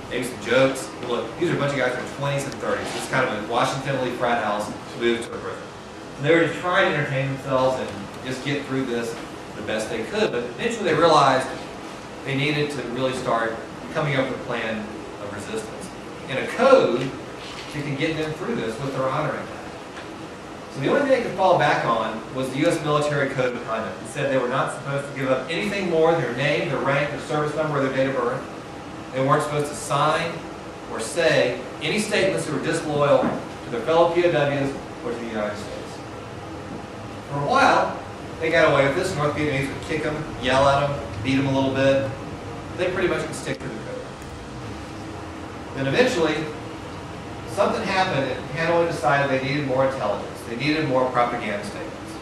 maybe some jokes. Look, these are a bunch of guys in their 20s and 30s. It's kind of a Washington-Lee frat house moved to a prison. And they were just trying to entertain themselves and just get through this the best they could. But eventually they realized they needed to really start coming up with a plan of resistance and a code that could get them through this with their honor in that. So the only thing they could fall back on was the U.S. military code of conduct. It said they were not supposed to give up anything more than their name, their rank, their service number, or their date of birth. They weren't supposed to sign or say any statements that were disloyal to their fellow POWs or to the United States. For a while, they got away with this. North Vietnamese would kick them, yell at them, beat them a little bit. They pretty much could stick to the code. Then eventually, something happened and Hanoi decided they needed more intelligence. They needed more propaganda statements.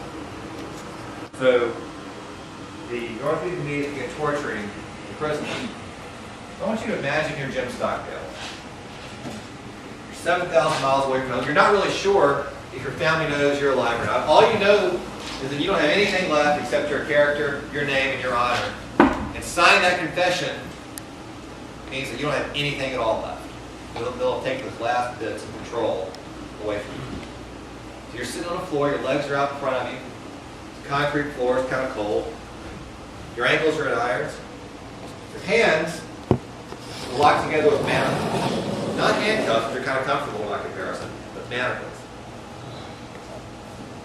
So the North Vietnamese began torturing the prisoners. I want you to imagine you're Jim Stockdale. You're 7,000 miles away from home. You're not really sure if your family knows you're alive or not. All you know is that you don't have anything left except your character, your name, and your honor. And signing that confession means that you don't have anything at all left. They'll take those last bits of control away from you. So you're sitting on the floor, your legs are out in front of you. The concrete floor is kind of cold. Your ankles are in irons. Your hands are locked together with manacles. Not handcuffs, which are kind of comfortable by comparison, but manacles.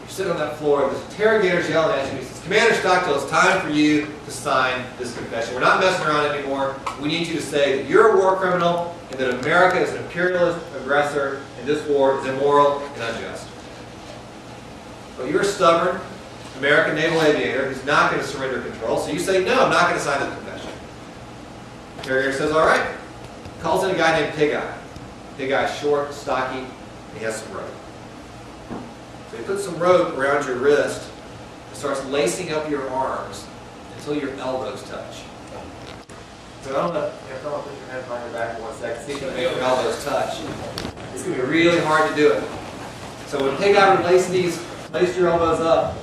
You're sitting on that floor, this interrogator's yelling at you. He says, Commander Stockdale, it's time for you to sign this confession. We're not messing around anymore. We need you to say that you're a war criminal and that America is an imperialist aggressor and this war is immoral and unjust. But you're a stubborn American naval aviator who's not going to surrender control, so you say, no, I'm not going to sign this confession. The interrogator says, all right. Calls in a guy named Pig Eye. Pig Eye's short, stocky, and he has some rope. So he puts some rope around your wrist and starts lacing up your arms until your elbows touch. So I don't know if you put your hands behind your back for 1 second. See if you can make your elbows touch. It's going to be really hard to do it. So when Pig Eye would lace your elbows up,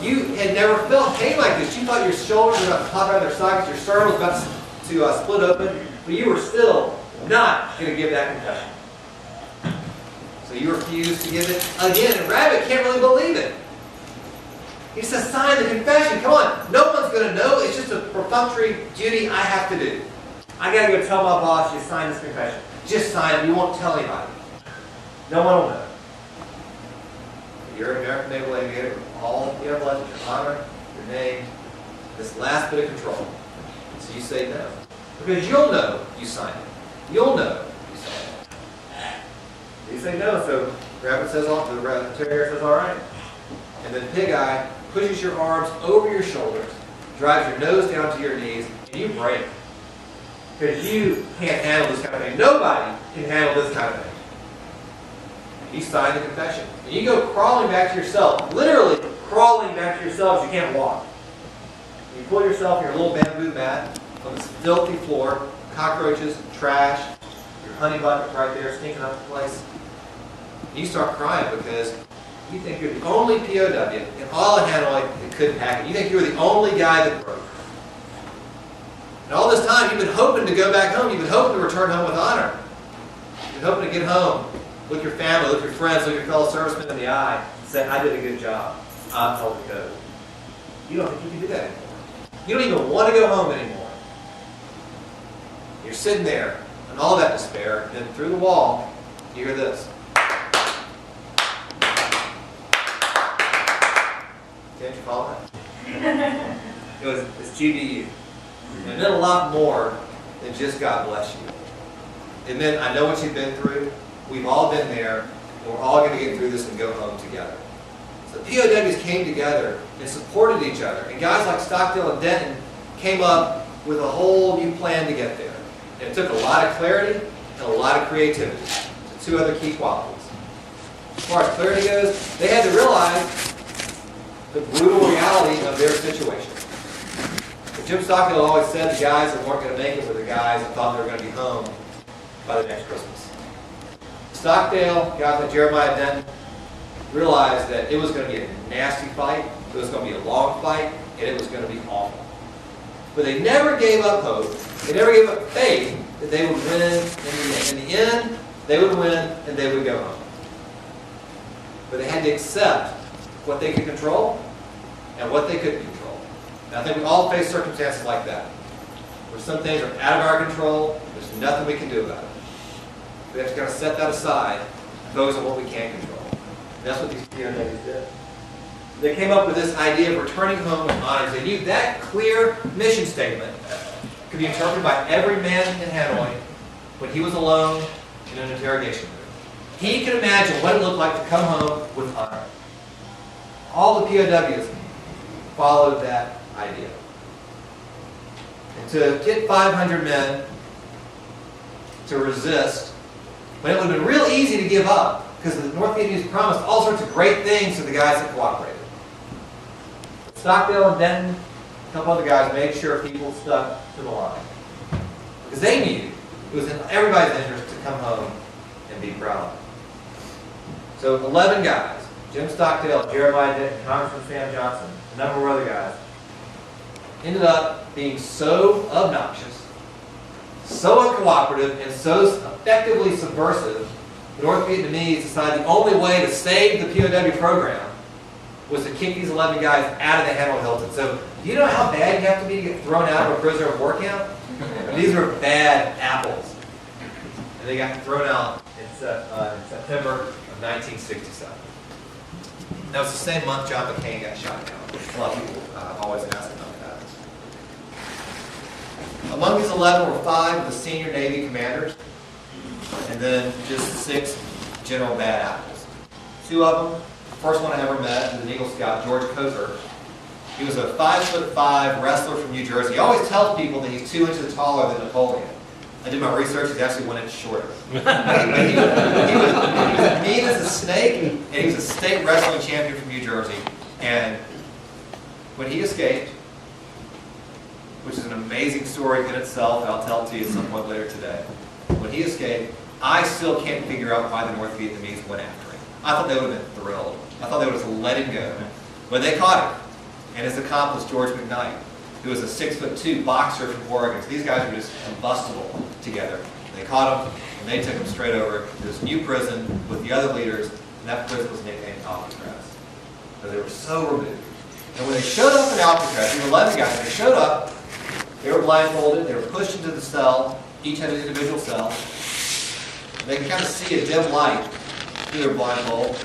you had never felt pain like this. You thought your shoulders were about to pop out of their sockets, your sternum was about to split open, but you were still not going to give that confession. So you refuse to give it again, and Rabbit can't really believe it. He says, sign the confession. Come on, no one's going to know. It's just a perfunctory duty I have to do. I got to go tell my boss you sign this confession. Just sign it. You won't tell anybody. No one will know. You're an American naval aviator with all you have left is your honor, your name, this last bit of control. So you say no. Because you'll know you signed it. You'll know you signed it. You say no, so Rabbit says, the interrogator says, all right. And then Pig Eye pushes your arms over your shoulders, drives your nose down to your knees, and you break. Because you can't handle this kind of thing. Nobody can handle this kind of thing. You sign the confession. And you go crawling back to yourself, literally crawling back to yourself as you can't walk. You pull yourself in your little bamboo mat on this filthy floor, cockroaches, trash, your honey bucket right there stinking up the place. And you start crying because you think you're the only POW in all of Hanoi that couldn't hack it. You think you were the only guy that broke. And all this time you've been hoping to go back home. You've been hoping to return home with honor. You've been hoping to get home, look your family, look your friends, look your fellow servicemen in the eye, and say, I did a good job. I held the code. You don't think you can do that anymore. You don't even want to go home anymore. You're sitting there in all that despair, and then through the wall, you hear this. Can't you follow that? It's GBU. And it meant a lot more than just God bless you. It meant I know what you've been through. We've all been there. And we're all going to get through this and go home together. So POWs came together and supported each other. And guys like Stockdale and Denton came up with a whole new plan to get there. And it took a lot of clarity and a lot of creativity. So two other key qualities. As far as clarity goes, they had to realize the brutal reality of their situation. Jim Stockdale always said the guys that weren't going to make it were the guys that thought they were going to be home by the next Christmas. Stockdale, guys like Jeremiah Denton, realized that it was going to be a nasty fight, it was going to be a long fight, and it was going to be awful. But they never gave up hope, they never gave up faith that they would win in the end. In the end, they would win and they would go home. But they had to accept what they could control and what they couldn't control. And I think we all face circumstances like that, where some things are out of our control, there's nothing we can do about it. We have to kind of set that aside and focus on what we can control. And that's what these POWs did. They came up with this idea of returning home with honors. They knew that clear mission statement could be interpreted by every man in Hanoi when he was alone in an interrogation room. He could imagine what it looked like to come home with honor. All the POWs followed that idea. And to get 500 men to resist, when it would have been real easy to give up, because the North Vietnamese promised all sorts of great things to the guys that cooperated. Stockdale and Denton, a couple other guys, made sure people stuck to the line. Because they knew it was in everybody's interest to come home and be proud. So 11 guys, Jim Stockdale, Jeremiah Denton, Congressman Sam Johnson, a number of other guys, ended up being so obnoxious, so uncooperative, and so effectively subversive, the North Vietnamese decided the only way to save the POW program was to kick these 11 guys out of the Hanoi Hilton. So, do you know how bad you have to be to get thrown out of a prisoner of war camp? These are bad apples. And they got thrown out in September of 1967. That was the same month John McCain got shot down. A lot of people always ask about that. Among these 11 were 5 of the senior Navy commanders, and then just 6 general bad apples. 2 of them, the first one I ever met was an Eagle Scout, George Coker. He was a 5'5" wrestler from New Jersey. He always tells people that he's 2 inches taller than Napoleon. I did my research, he's actually 1 inch shorter. he was mean as a snake, and he was a state wrestling champion from New Jersey. And when he escaped, which is an amazing story in itself, and I'll tell it to you at some point later today. When he escaped, I still can't figure out why the North Vietnamese went after him. I thought they would have been thrilled. I thought they would have let him go. But they caught him. And his accomplice, George McKnight, who was a 6'2" boxer from Oregon. So these guys were just combustible together. They caught him, and they took him straight over to this new prison with the other leaders, and that prison was nicknamed Alcatraz. So they were so removed. And when they showed up in Alcatraz, there were 11 guys, when they showed up, they were blindfolded, they were pushed into the cell, each had an individual cell. They could kind of see a dim light through their blindfold.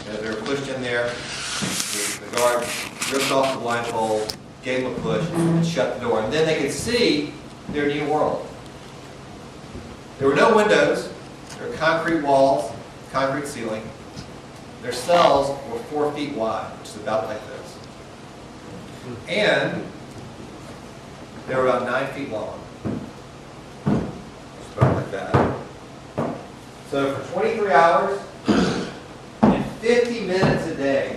As they were pushed in there, the guard ripped off the blindfold, gave them a push, and shut the door. And then they could see their new world. There were no windows. There were concrete walls, concrete ceiling. Their cells were 4 feet wide, which is about like this. And they were about 9 feet long. Just about like that. So for 23 hours and 50 minutes a day,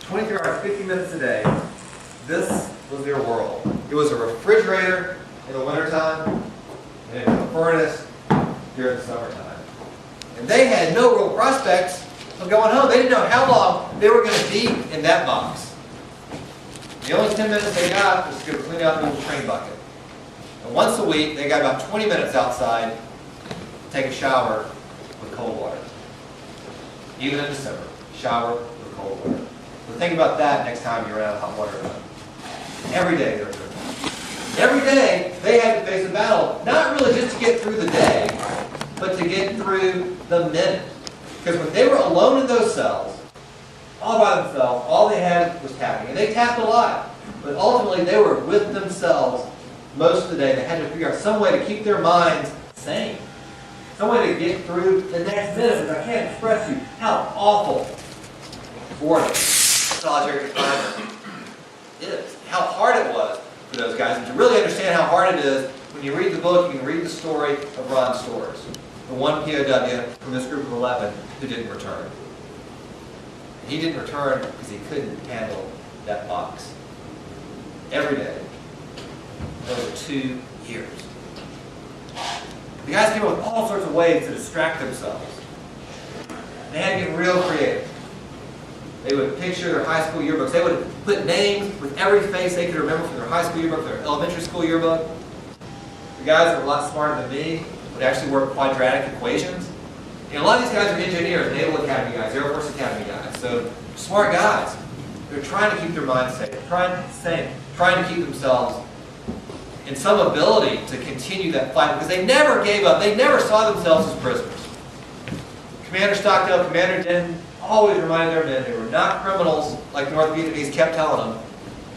23 hours, 50 minutes a day, this was their world. It was a refrigerator in the wintertime, and it was a furnace during the summertime. And they had no real prospects of going home. They didn't know how long they were going to be in that box. The only 10 minutes they got was to go clean out the little train bucket. And once a week, they got about 20 minutes outside to take a shower with cold water. Even in December, shower with cold water. So think about that next time you're out of hot water. Every day they were doing that. Every day they had to face a battle, not really just to get through the day, but to get through the minute. Because when they were alone in those cells, all by themselves, all they had was tapping. And they tapped a lot, but ultimately they were with themselves most of the day. They had to figure out some way to keep their minds sane. Some way to get through the next minute, because I can't express to you how awful boredom, solitary confinement is. How hard it was for those guys. And to really understand how hard it is, when you read the book, you can read the story of Ron Storrs, the one POW from this group of 11 who didn't return. He didn't return because he couldn't handle that box. Every day. Over 2 years. The guys came up with all sorts of ways to distract themselves. They had to get real creative. They would picture their high school yearbooks. They would put names with every face they could remember from their high school yearbook, their elementary school yearbook. the guys that were a lot smarter than me would actually work quadratic equations. And a lot of these guys are engineers, Naval Academy guys, Air Force Academy guys. So smart guys. They're trying to keep their minds safe, trying to keep themselves in some ability to continue that fight because they never gave up. They never saw themselves as prisoners. Commander Stockdale, Commander Denton always reminded their men they were not criminals like the North Vietnamese kept telling them.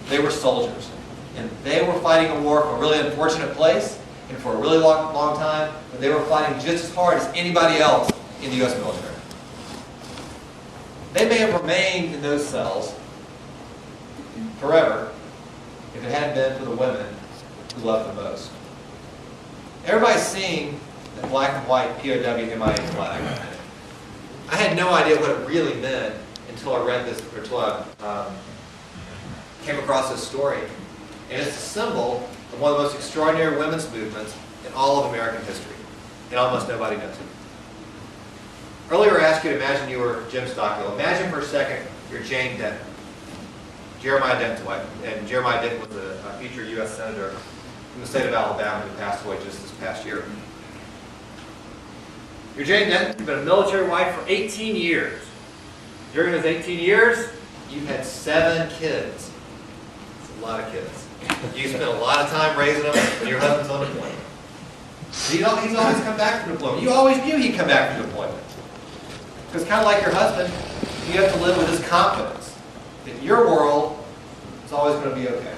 They were soldiers. And they were fighting a war from a really unfortunate place and for a really long time, but they were fighting just as hard as anybody else in the U.S. military. They may have remained in those cells forever if it hadn't been for the women who loved them most. Everybody's seen the black and white POW-MIA flag. I had no idea what it really meant until I read this, or until I came across this story. And it's a symbol of one of the most extraordinary women's movements in all of American history. And almost nobody knows it. Earlier I asked you to imagine you were Jim Stockdale. Imagine for a second you're Jane Denton. Jeremiah Denton's wife. And Jeremiah Denton was a future U.S. Senator from the state of Alabama who passed away just this past year. You're Jane Denton. You've been a military wife for 18 years. During those 18 years, you've had 7 kids. It's a lot of kids. You spent a lot of time raising them when your husband's on deployment. He's always come back from deployment. You always knew he'd come back from deployment. Because kind of like your husband, you have to live with this confidence that your world is always going to be okay.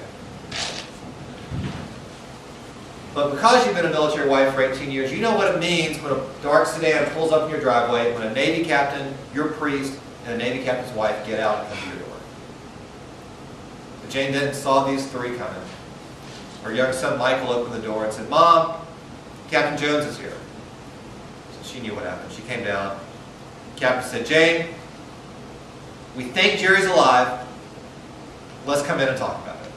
But because you've been a military wife for 18 years, you know what it means when a dark sedan pulls up in your driveway, when a Navy captain, your priest, and a Navy captain's wife get out and come to your door. But Jane Denton saw these 3 coming. Her young son Michael opened the door and said, "Mom, Captain Jones is here." So she knew what happened. She came down. The captain said, "Jane, we think Jerry's alive. Let's come in and talk about it."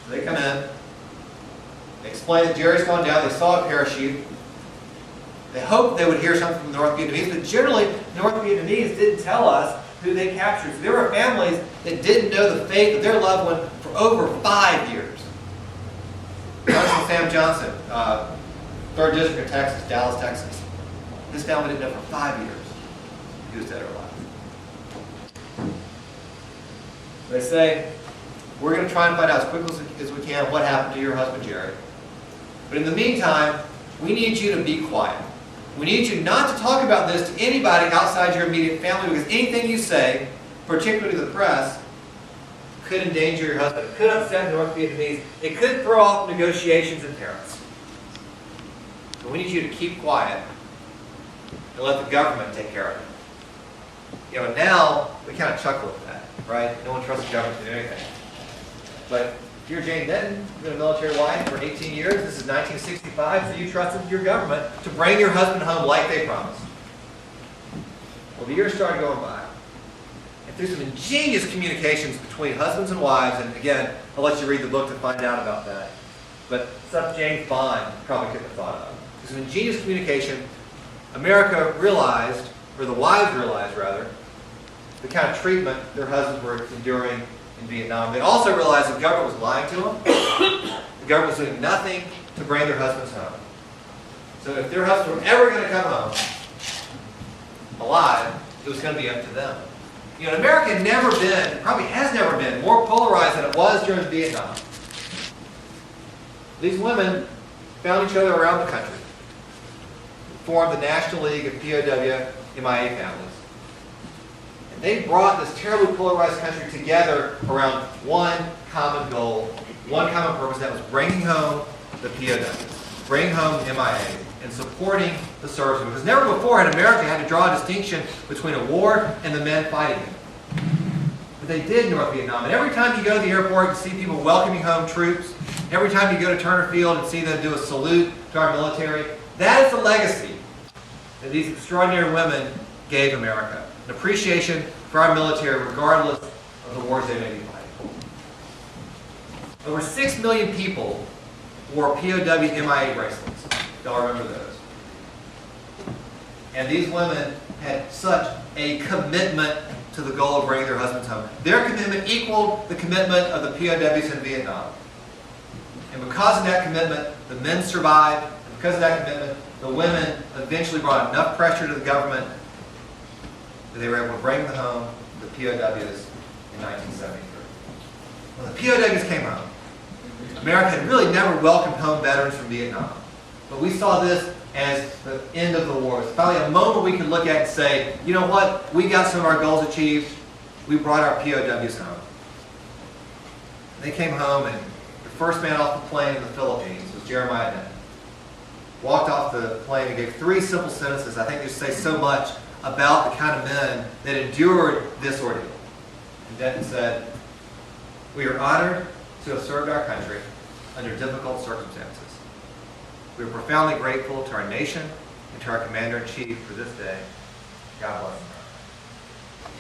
So they come in. They explained that Jerry's gone down. They saw a parachute. They hoped they would hear something from the North Vietnamese, but generally, the North Vietnamese didn't tell us who they captured. So there were families that didn't know the fate of their loved one for over 5 years. Congressman Sam Johnson, 3rd District of Texas, Dallas, Texas. His family didn't know for 5 years if he was dead or alive. They say, we're going to try and find out as quickly as we can what happened to your husband, Jerry. But in the meantime, we need you to be quiet. We need you not to talk about this to anybody outside your immediate family, because anything you say, particularly to the press, could endanger your husband. It could upset the North Vietnamese. It could throw off negotiations in Paris. So we need you to keep quiet and let the government take care of it. You know, now we kind of chuckle at that, right? No one trusts the government to do anything. But if you're Jane Denton, you've been a military wife for 18 years, this is 1965, so you trusted your government to bring your husband home like they promised. Well, the years started going by. And through some ingenious communications between husbands and wives, and again, I'll let you read the book to find out about that, but stuff James Bond probably couldn't have thought of. Through some ingenious communication, America realized, or the wives realized rather, the kind of treatment their husbands were enduring in Vietnam. They also realized the government was lying to them. The government was doing nothing to bring their husbands home. So if their husbands were ever going to come home alive, it was going to be up to them. You know, America had never been, probably has never been, more polarized than it was during Vietnam. These women found each other around the country, formed the National League of POW-MIA families. And they brought this terribly polarized country together around one common goal, one common purpose, that was bringing home the POWs, bringing home MIA, and supporting the servicemen. Because never before had America had to draw a distinction between a war and the men fighting it. But they did in North Vietnam. And every time you go to the airport and see people welcoming home troops, every time you go to Turner Field and see them do a salute to our military, that is the legacy that these extraordinary women gave America. An appreciation for our military regardless of the wars they may be fighting. Over 6 million people wore POW-MIA bracelets. Y'all remember those. And these women had such a commitment to the goal of bringing their husbands home. Their commitment equaled the commitment of the POWs in Vietnam. And because of that commitment, the men survived. And because of that commitment, the women eventually brought enough pressure to the government that they were able to bring home the POWs in 1973. When the POWs came home, America had really never welcomed home veterans from Vietnam. But we saw this as the end of the war. It's finally a moment we could look at and say, you know what, we got some of our goals achieved. We brought our POWs home. They came home, and the first man off the plane in the Philippines was Jeremiah Denton. Walked off the plane and gave 3 simple sentences. I think they say so much about the kind of men that endured this ordeal. And Denton said, "We are honored to have served our country under difficult circumstances. We are profoundly grateful to our nation and to our Commander-in-Chief for this day. God bless America."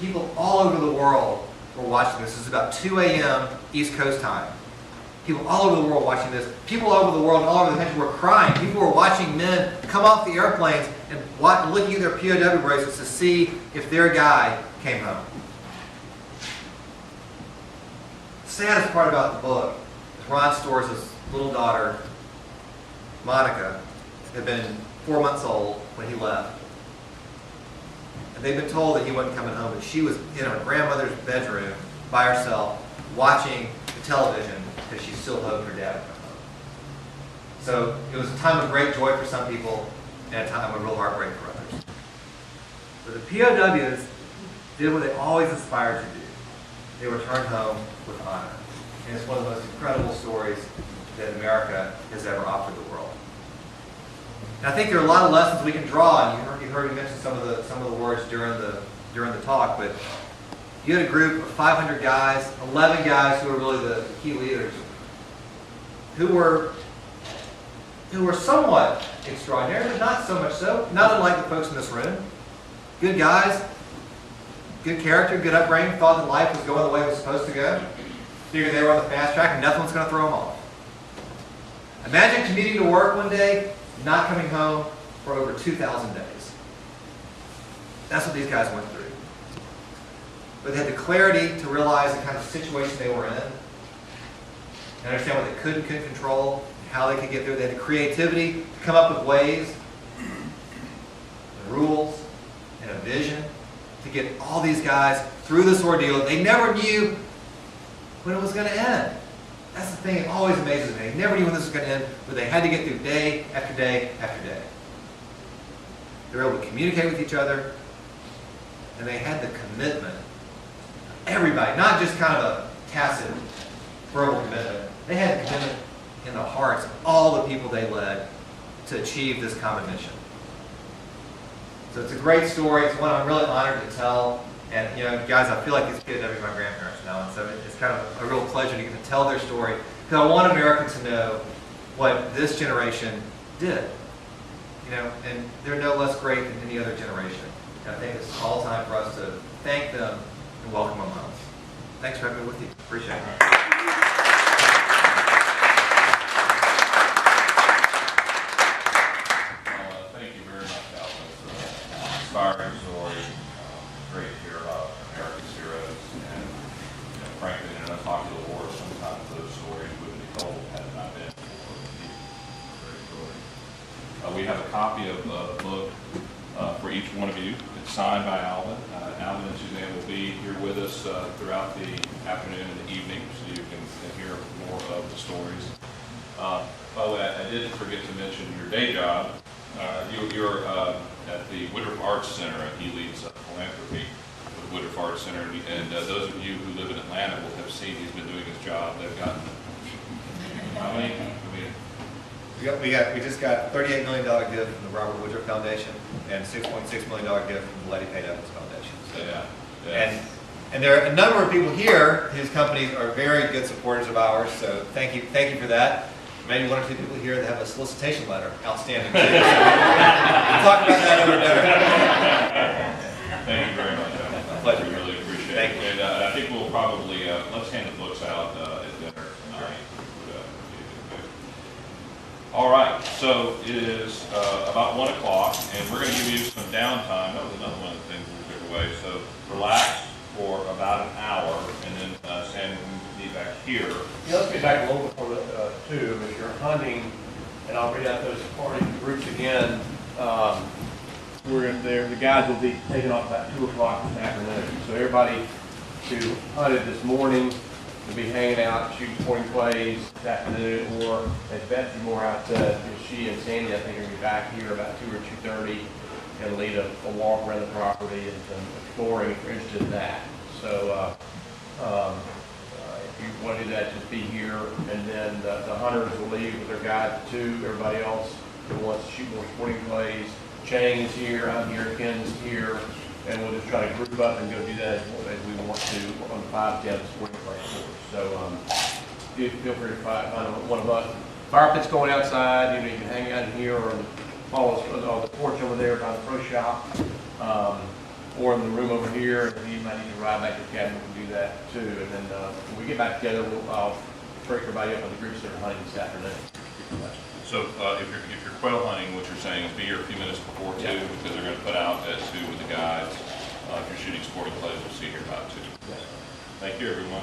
People all over the world were watching this. This is about 2 a.m. East Coast time. People all over the world watching this. People all over the world and all over the country were crying. People were watching men come off the airplanes and looking at their POW bracelets to see if their guy came home. The saddest part about the book is Ron Storrs' little daughter, Monica, had been 4 months old when he left. And they'd been told that he wasn't coming home, but she was in her grandmother's bedroom by herself watching the television because she still hoped her dad would come home. So it was a time of great joy for some people and a time of real heartbreak for others. But the POWs did what they always aspired to do. They returned home with honor. And it's one of the most incredible stories that America has ever offered the world. And I think there are a lot of lessons we can draw, and you heard me mention some of the words during the talk, but you had a group of 500 guys, 11 guys who were really the key leaders, who were somewhat extraordinary, but not so much so, not unlike the folks in this room. Good guys, good character, good upbringing, thought that life was going the way it was supposed to go, figured they were on the fast track and nothing was going to throw them off. Imagine commuting to work one day, not coming home for over 2,000 days. That's what these guys went through. But they had the clarity to realize the kind of situation they were in, and understand what they could and couldn't control, and how they could get through. They had the creativity to come up with ways, and rules, and a vision to get all these guys through this ordeal. They never knew when it was going to end. That's the thing that always amazes me. They never knew when this was going to end, but they had to get through day after day after day. They were able to communicate with each other, and they had the commitment. Everybody, not just kind of a tacit verbal commitment. They had the commitment in the hearts of all the people they led to achieve this common mission. So it's a great story. It's one I'm really honored to tell. And, guys, I feel like these kids are my grandparents now, and so it's kind of a real pleasure to get to tell their story, because I want Americans to know what this generation did. And they're no less great than any other generation. And I think it's all time for us to thank them and welcome them home. Thanks for having me with you. Appreciate it. Thank you very much, Alvin. It's an inspiring story. Great to hear about America's heroes. And frankly, in an unpopular war, sometimes those stories wouldn't be told had it not been for a great story. We have a copy of the book for each one of you. It's signed by Alvin. Alvin and Suzanne will be here with us throughout the afternoon and the evening, so you can hear more of the stories. By the way, I did forget to mention your day job. You're at the Woodruff Arts Center, and he leads philanthropy at the Woodruff Arts Center. And those of you who live in Atlanta will have seen he's been doing his job. They've gotten how many? We just got a $38 million gift from the Robert Woodruff Foundation and a $6.6 million gift from the Letty Page Evans Foundation. So, Yeah. And there are a number of people here whose companies are very good supporters of ours. So thank you for that. Maybe one or two people here that have a solicitation letter outstanding. We'll talk about that over dinner. Thank you very much. My pleasure. We really appreciate it. Thank you. And I think we'll probably, let's hand the books out at dinner tonight. All right, so it is about 1 o'clock, and we're going to give you some downtime. That was another one of the things we took away. So relax for about an hour, and then Sam, we need back here. Yeah, let's get back a little bit before too, as you're hunting, and I'll read out those party groups again. We're in there, the guys will be taking off about 2 o'clock this afternoon. So everybody who hunted this morning will be hanging out, shooting sporting plays this afternoon, or as Betsy Moore said, she and Sandy, I think, are going to be back here about 2 or 2:30 and lead a walk around the property and some exploring if you're interested in that. So if you want to do that, just be here. And then the hunters will leave with their guides too. Everybody else who wants to shoot more sporting plays. Chang is here, I'm here, Ken's here, and we'll just try to group up and go do that as we want to on the 5-10 sporting play course. So feel free to find one of us. Fire pit's going outside, you can hang out in here or follow us on the porch over there by the pro shop, or in the room over here. If you might need to ride back to the cabin, we can do that too. And then when we get back together, I'll break everybody up in the groups that are hunting this afternoon. So if you're quail hunting, what you're saying is be here a few minutes before 2, Yeah. because they're going to put out at 2 with the guides. If you're shooting sporting plays, we'll see you here about 2. Yeah. Thank you, everyone.